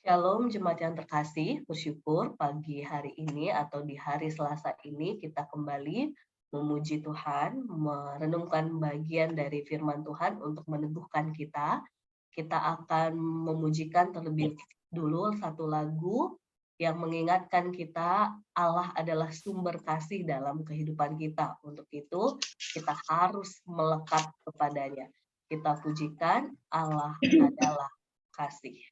Shalom jemaat yang terkasih, bersyukur pagi hari ini atau di hari Selasa ini kita kembali memuji Tuhan, merenungkan bagian dari firman Tuhan untuk meneguhkan kita. Kita akan memujikan terlebih dulu satu lagu yang mengingatkan kita Allah adalah sumber kasih dalam kehidupan kita. Untuk itu kita harus melekat kepadanya. Kita pujikan Allah adalah kasih.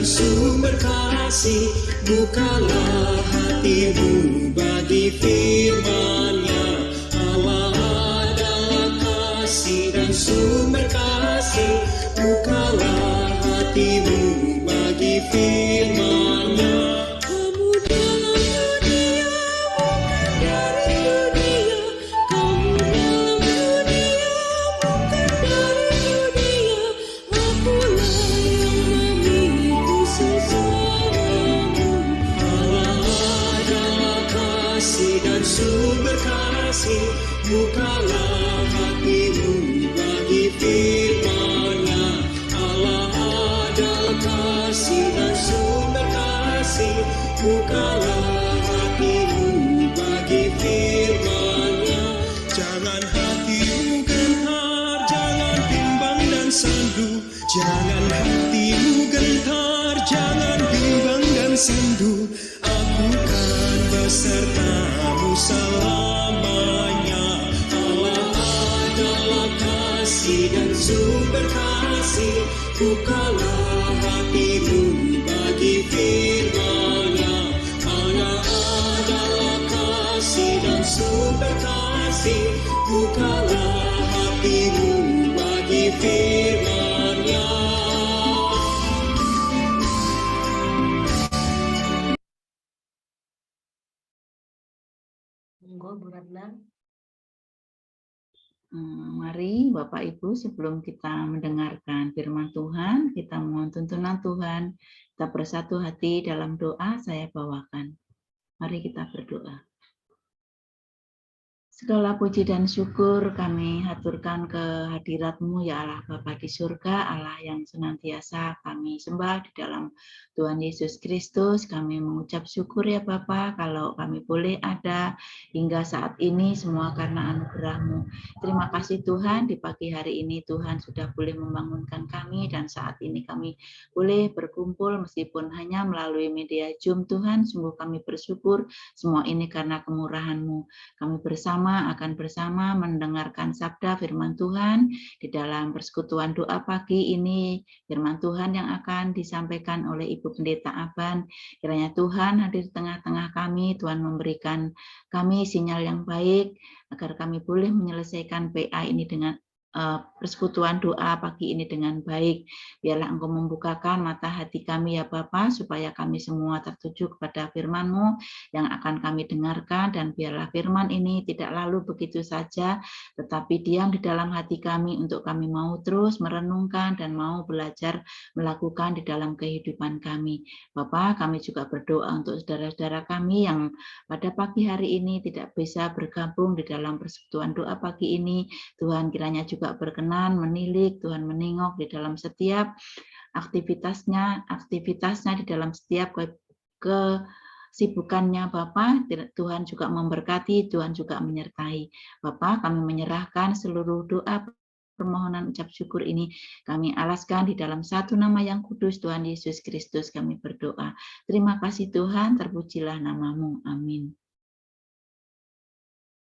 Sumber kasih, bukalah hatimu bagi firman-Nya. Allah adalah kasih dan sumber kasih, bukalah hatimu bagi firman-Nya. Kamu dalam dunia, bukan dari dunia. Kamu dalam dunia, bukan dari dunia. Akulah sumber kasih, bukalah hatimu bagi firman-Nya. Allah adalah kasih dan sumber kasih, bukalah hatimu bagi firman-Nya. Jangan hatimu gentar, jangan bimbang dan sandu. Jangan hatimu gentar, jangan bimbang dan sandu. Aku kan besertamu selamanya. Allah adalah kasih dan sumber kasih, bukalah hatimu bagi firman-Nya. Allah adalah kasih dan sumber kasih, bukalah hatimu bagi firman-Nya. Bu Ratna. Mari Bapak Ibu, sebelum kita mendengarkan firman Tuhan, kita mohon tuntunan Tuhan, kita bersatu hati dalam doa saya bawakan. Mari kita berdoa. Segala puji dan syukur kami haturkan ke hadirat-Mu ya Allah Bapa di surga, Allah yang senantiasa kami sembah di dalam Tuhan Yesus Kristus. Kami mengucap syukur ya Bapa kalau kami boleh ada hingga saat ini semua karena anugerah-Mu. Terima kasih Tuhan, di pagi hari ini Tuhan sudah boleh membangunkan kami dan saat ini kami boleh berkumpul meskipun hanya melalui media Zoom. Tuhan, sungguh kami bersyukur semua ini karena kemurahan-Mu. Kami akan bersama mendengarkan sabda firman Tuhan di dalam persekutuan doa pagi ini. Firman Tuhan yang akan disampaikan oleh Ibu Pendeta Aban. Kiranya Tuhan hadir di tengah-tengah kami, Tuhan memberikan kami sinyal yang baik agar kami boleh menyelesaikan PA ini dengan persekutuan doa pagi ini dengan baik. Biarlah Engkau membukakan mata hati kami ya Bapa, supaya kami semua tertuju kepada firman-Mu yang akan kami dengarkan, dan biarlah firman ini tidak lalu begitu saja, tetapi diam di dalam hati kami untuk kami mau terus merenungkan dan mau belajar melakukan di dalam kehidupan kami. Bapa, kami juga berdoa untuk saudara-saudara kami yang pada pagi hari ini tidak bisa bergabung di dalam persekutuan doa pagi ini. Tuhan kiranya juga berkenan menilik, Tuhan menengok di dalam setiap aktivitasnya di dalam setiap kesibukannya Bapa. Tuhan juga memberkati, Tuhan juga menyertai. Bapa, kami menyerahkan seluruh doa permohonan ucap syukur ini kami alaskan di dalam satu nama yang kudus, Tuhan Yesus Kristus kami berdoa. Terima kasih Tuhan, terpujilah nama-Mu. Amin.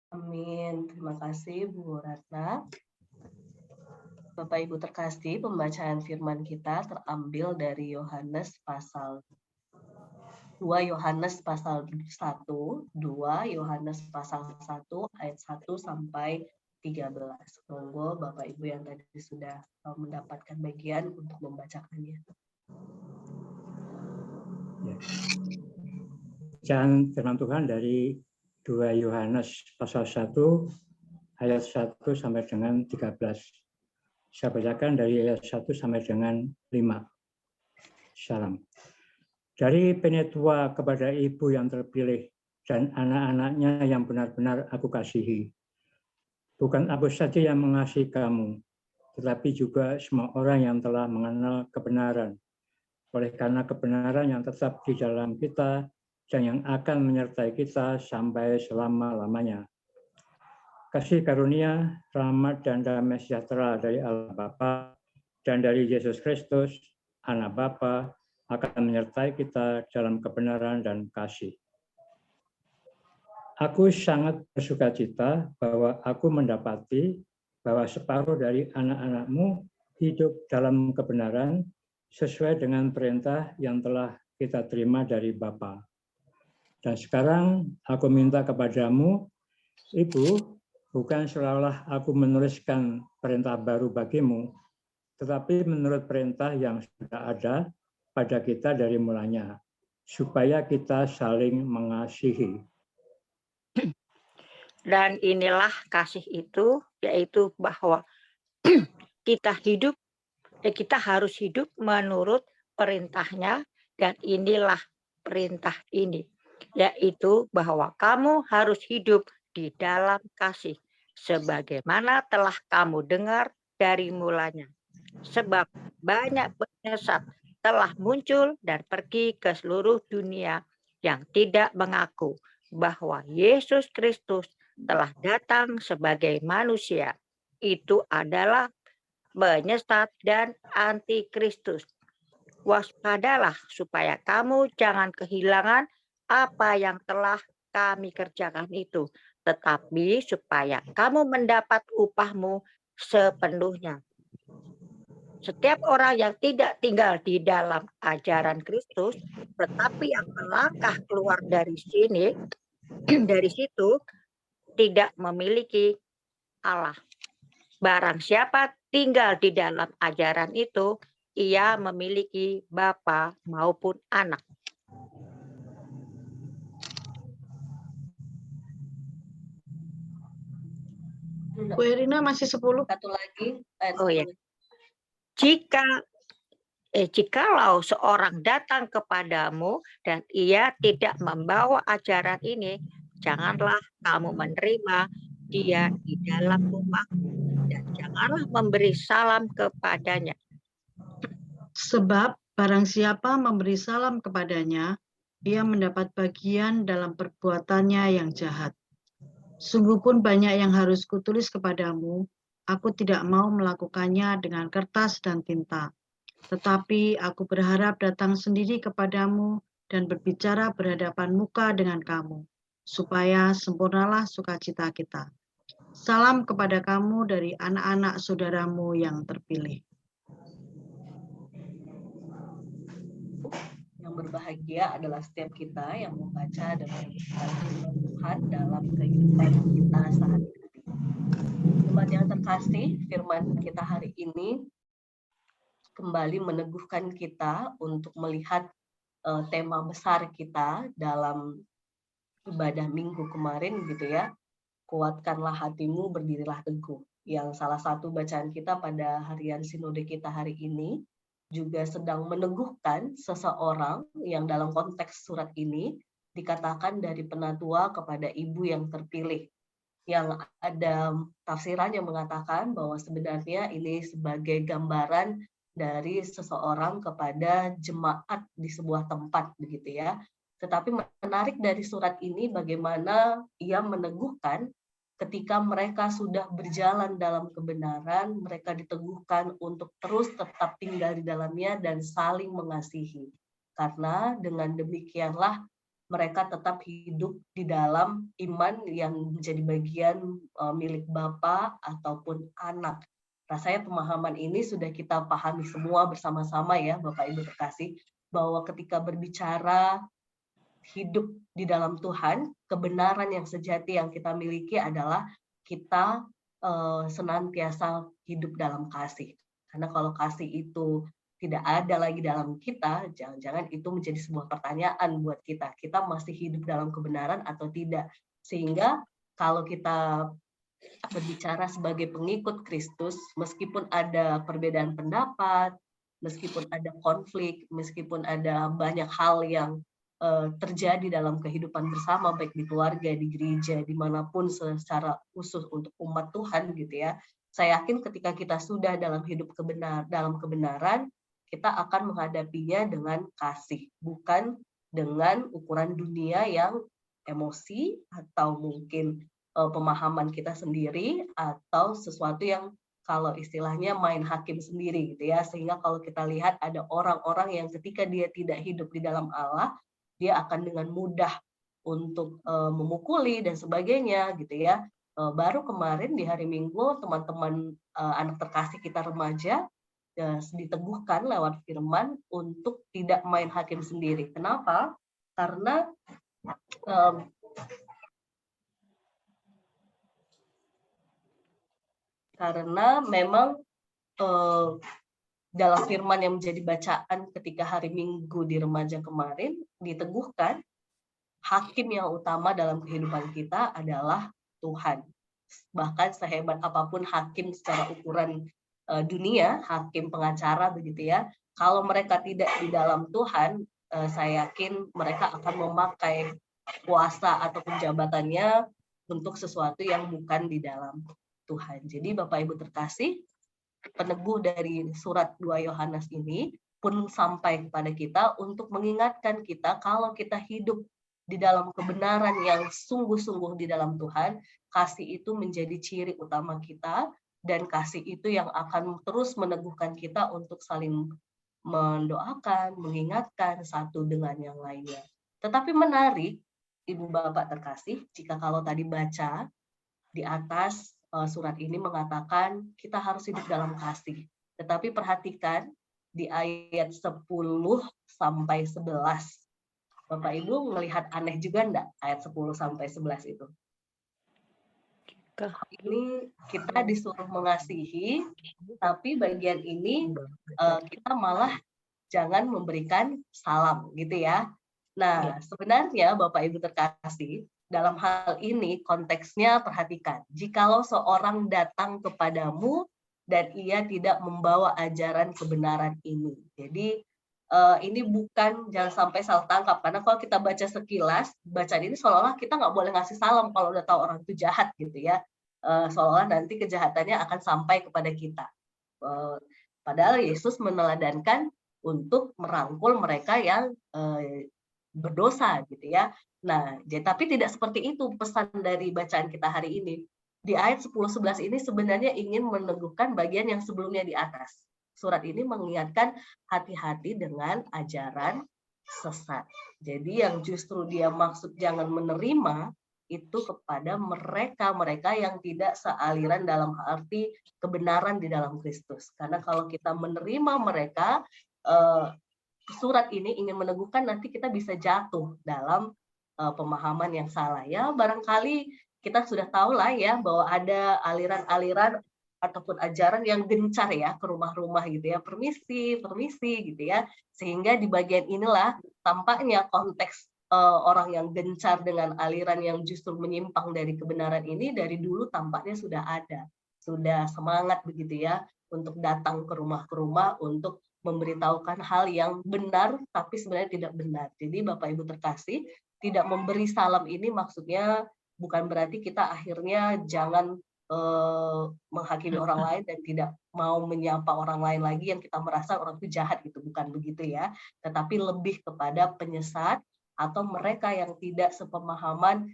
Amin. Terima kasih Bu Ratna. Bapak Ibu terkasih, pembacaan firman kita terambil dari Yohanes pasal 2 Yohanes pasal 1, 2 Yohanes pasal 1 ayat 1 sampai 13. Monggo Bapak Ibu yang tadi sudah mendapatkan bagian untuk membacakannya. Bacaan firman Tuhan dari 2 Yohanes pasal 1 ayat 1 sampai dengan 13. Saya bacakan dari ayat 1 sampai dengan 5. Salam. Dari penetua kepada ibu yang terpilih dan anak-anaknya yang benar-benar aku kasihi. Bukan aku saja yang mengasihi kamu, tetapi juga semua orang yang telah mengenal kebenaran. Oleh karena kebenaran yang tetap di dalam kita dan yang akan menyertai kita sampai selama-lamanya. Kasih karunia, rahmat, dan damai sejahtera dari Allah Bapa dan dari Yesus Kristus, Anak Bapa, akan menyertai kita dalam kebenaran dan kasih. Aku sangat bersukacita bahwa aku mendapati bahwa separuh dari anak-anakmu hidup dalam kebenaran sesuai dengan perintah yang telah kita terima dari Bapa. Dan sekarang aku minta kepadamu, Ibu, bukan seolah-olah aku menuliskan perintah baru bagimu, tetapi menurut perintah yang sudah ada pada kita dari mulanya, supaya kita saling mengasihi. Dan inilah kasih itu, yaitu bahwa kita harus hidup menurut perintahnya, dan inilah perintah ini, yaitu bahwa kamu harus hidup di dalam kasih, sebagaimana telah kamu dengar dari mulanya. Sebab banyak penyesat telah muncul dan pergi ke seluruh dunia yang tidak mengaku bahwa Yesus Kristus telah datang sebagai manusia. Itu adalah penyesat dan antikristus. Waspadalah supaya kamu jangan kehilangan apa yang telah kami kerjakan itu, tetapi supaya kamu mendapat upahmu sepenuhnya. Setiap orang yang tidak tinggal di dalam ajaran Kristus, tetapi yang melangkah keluar dari situ, tidak memiliki Allah. Barang siapa tinggal di dalam ajaran itu, ia memiliki Bapa maupun Anak. Bu Erina masih 10. Satu lagi. Oh ya. Jikalau seorang datang kepadamu dan ia tidak membawa ajaran ini, janganlah kamu menerima dia di dalam rumahmu dan janganlah memberi salam kepadanya. Sebab barang siapa memberi salam kepadanya, ia mendapat bagian dalam perbuatannya yang jahat. Sungguh pun banyak yang harus kutulis kepadamu, aku tidak mau melakukannya dengan kertas dan tinta. Tetapi aku berharap datang sendiri kepadamu dan berbicara berhadapan muka dengan kamu, supaya sempurnalah sukacita kita. Salam kepada kamu dari anak-anak saudaramu yang terpilih. Yang berbahagia adalah setiap kita yang membaca dan merenungkan firman Tuhan dalam kehidupan kita sehari-hari. Teman yang terkasih, firman kita hari ini kembali meneguhkan kita untuk melihat tema besar kita dalam ibadah minggu kemarin gitu ya. Kuatkanlah hatimu, berdirilah teguh. Yang salah satu bacaan kita pada harian sinode kita hari ini juga sedang meneguhkan seseorang yang dalam konteks surat ini dikatakan dari penatua kepada ibu yang terpilih. Yang ada tafsiran yang mengatakan bahwa sebenarnya ini sebagai gambaran dari seseorang kepada jemaat di sebuah tempat begitu ya. Tetapi menarik dari surat ini bagaimana ia meneguhkan ketika mereka sudah berjalan dalam kebenaran, mereka diteguhkan untuk terus tetap tinggal di dalamnya dan saling mengasihi. Karena dengan demikianlah mereka tetap hidup di dalam iman yang menjadi bagian milik Bapa ataupun anak. Rasanya pemahaman ini sudah kita pahami semua bersama-sama ya Bapak Ibu terkasih, bahwa ketika berbicara hidup di dalam Tuhan, kebenaran yang sejati yang kita miliki adalah kita senantiasa hidup dalam kasih. Karena kalau kasih itu tidak ada lagi dalam kita, jangan-jangan itu menjadi sebuah pertanyaan buat kita. Kita masih hidup dalam kebenaran atau tidak? Sehingga kalau kita berbicara sebagai pengikut Kristus, meskipun ada perbedaan pendapat, meskipun ada konflik, meskipun ada banyak hal yang terjadi dalam kehidupan bersama, baik di keluarga, di gereja, dimanapun secara khusus untuk umat Tuhan gitu ya. Saya yakin ketika kita sudah dalam hidup dalam kebenaran, kita akan menghadapinya dengan kasih, bukan dengan ukuran dunia yang emosi atau mungkin pemahaman kita sendiri atau sesuatu yang kalau istilahnya main hakim sendiri gitu ya. Sehingga kalau kita lihat ada orang-orang yang ketika dia tidak hidup di dalam Allah, dia akan dengan mudah untuk memukuli dan sebagainya gitu ya. Baru kemarin di hari Minggu teman-teman anak terkasih kita remaja diteguhkan lewat firman untuk tidak main hakim sendiri. Kenapa? Karena memang dalam firman yang menjadi bacaan ketika hari Minggu di remaja kemarin diteguhkan, hakim yang utama dalam kehidupan kita adalah Tuhan. Bahkan sehebat apapun hakim secara ukuran dunia, hakim pengacara begitu ya, kalau mereka tidak di dalam Tuhan, saya yakin mereka akan memakai kuasa atau jabatannya untuk sesuatu yang bukan di dalam Tuhan. Jadi Bapak Ibu terkasih, peneguh dari surat 2 Yohanes ini pun sampai kepada kita untuk mengingatkan kita kalau kita hidup di dalam kebenaran yang sungguh-sungguh di dalam Tuhan, kasih itu menjadi ciri utama kita, dan kasih itu yang akan terus meneguhkan kita untuk saling mendoakan, mengingatkan satu dengan yang lainnya. Tetapi menarik, Ibu Bapak terkasih, jika kalau tadi baca di atas surat ini mengatakan kita harus hidup dalam kasih. Tetapi perhatikan di ayat 10 sampai 11. Bapak Ibu melihat aneh juga enggak ayat 10 sampai 11 itu? Ini kita disuruh mengasihi, tapi bagian ini kita malah jangan memberikan salam gitu ya. Nah, sebenarnya Bapak Ibu terkasih, dalam hal ini konteksnya perhatikan. Jikalau seorang datang kepadamu dan ia tidak membawa ajaran kebenaran ini. Jadi ini bukan, jangan sampai salah tangkap, karena kalau kita baca sekilas, bacaan ini seolah-olah kita nggak boleh ngasih salam kalau udah tahu orang itu jahat gitu ya. Seolah-olah nanti kejahatannya akan sampai kepada kita. Padahal Yesus meneladankan untuk merangkul mereka yang berdosa gitu ya. Nah, tapi tidak seperti itu pesan dari bacaan kita hari ini. Di ayat 10-11 ini sebenarnya ingin meneguhkan bagian yang sebelumnya di atas. Surat ini mengingatkan hati-hati dengan ajaran sesat. Jadi yang justru dia maksud jangan menerima itu kepada mereka yang tidak sealiran dalam arti kebenaran di dalam Kristus. Karena kalau kita menerima mereka, surat ini ingin meneguhkan nanti kita bisa jatuh dalam pemahaman yang salah ya. Barangkali kita sudah tahu lah ya bahwa ada aliran-aliran ataupun ajaran yang gencar ya ke rumah-rumah gitu ya, permisi gitu ya, sehingga di bagian inilah tampaknya konteks orang yang gencar dengan aliran yang justru menyimpang dari kebenaran ini dari dulu tampaknya sudah ada, sudah semangat begitu ya untuk datang ke rumah untuk memberitahukan hal yang benar tapi sebenarnya tidak benar. Jadi Bapak Ibu terkasih, tidak memberi salam ini maksudnya bukan berarti kita akhirnya jangan menghakimi orang lain dan tidak mau menyapa orang lain lagi yang kita merasa orang itu jahat gitu, bukan begitu ya. Tetapi lebih kepada penyesat atau mereka yang tidak sepemahaman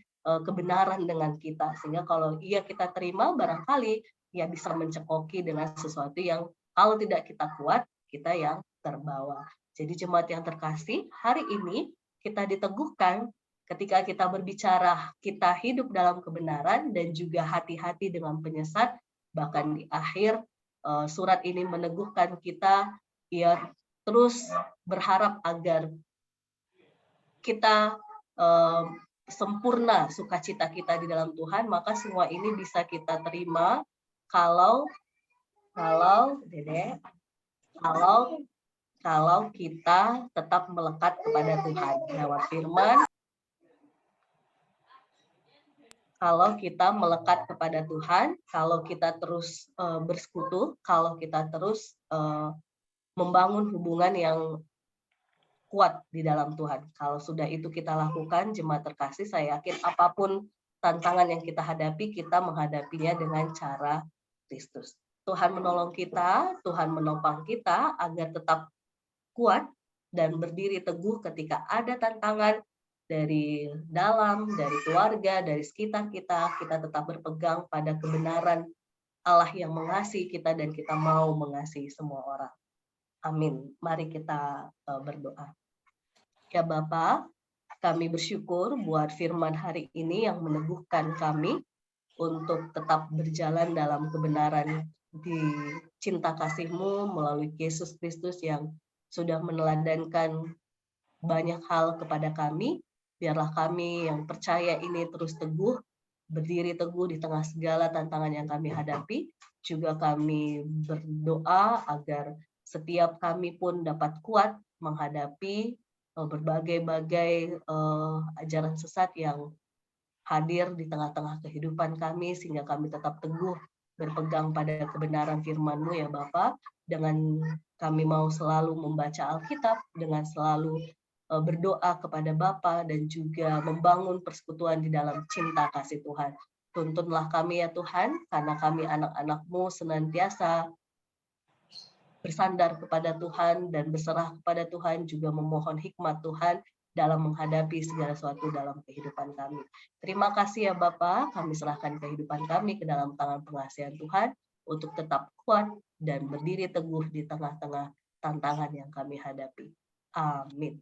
kebenaran dengan kita, sehingga kalau iya kita terima barangkali ya bisa mencekoki dengan sesuatu yang kalau tidak kita kuat, kita yang terbawa. Jadi jemaat yang terkasih, hari ini kita diteguhkan ketika kita berbicara, kita hidup dalam kebenaran dan juga hati-hati dengan penyesat. Bahkan di akhir surat ini meneguhkan kita ya terus berharap agar kita sempurna sukacita kita di dalam Tuhan, maka semua ini bisa kita terima Kalau Dede, kalau kita tetap melekat kepada Tuhan lewat firman, kalau kita melekat kepada Tuhan, kalau kita terus bersekutu, kalau kita terus membangun hubungan yang kuat di dalam Tuhan. Kalau sudah itu kita lakukan, jemaat terkasih, saya yakin apapun tantangan yang kita hadapi, kita menghadapinya dengan cara Kristus. Tuhan menolong kita, Tuhan menopang kita agar tetap kuat dan berdiri teguh ketika ada tantangan dari dalam, dari keluarga, dari sekitar kita tetap berpegang pada kebenaran Allah yang mengasihi kita dan kita mau mengasihi semua orang. Amin. Mari kita berdoa. Ya Bapa, kami bersyukur buat firman hari ini yang meneguhkan kami untuk tetap berjalan dalam kebenaran di cinta kasih-Mu melalui Yesus Kristus yang sudah meneladankan banyak hal kepada kami. Biarlah kami yang percaya ini terus teguh, berdiri teguh di tengah segala tantangan yang kami hadapi. Juga kami berdoa agar setiap kami pun dapat kuat menghadapi berbagai-bagai ajaran sesat yang hadir di tengah-tengah kehidupan kami, sehingga kami tetap teguh berpegang pada kebenaran firman-Mu ya Bapa, dengan kami mau selalu membaca Alkitab, dengan selalu berdoa kepada Bapa dan juga membangun persekutuan di dalam cinta kasih Tuhan. Tuntunlah kami ya Tuhan, karena kami anak-anak-Mu senantiasa bersandar kepada Tuhan dan berserah kepada Tuhan, juga memohon hikmat Tuhan dalam menghadapi segala sesuatu dalam kehidupan kami. Terima kasih ya Bapa, kami serahkan kehidupan kami ke dalam tangan pengasihan Tuhan untuk tetap kuat dan berdiri teguh di tengah-tengah tantangan yang kami hadapi. Amin.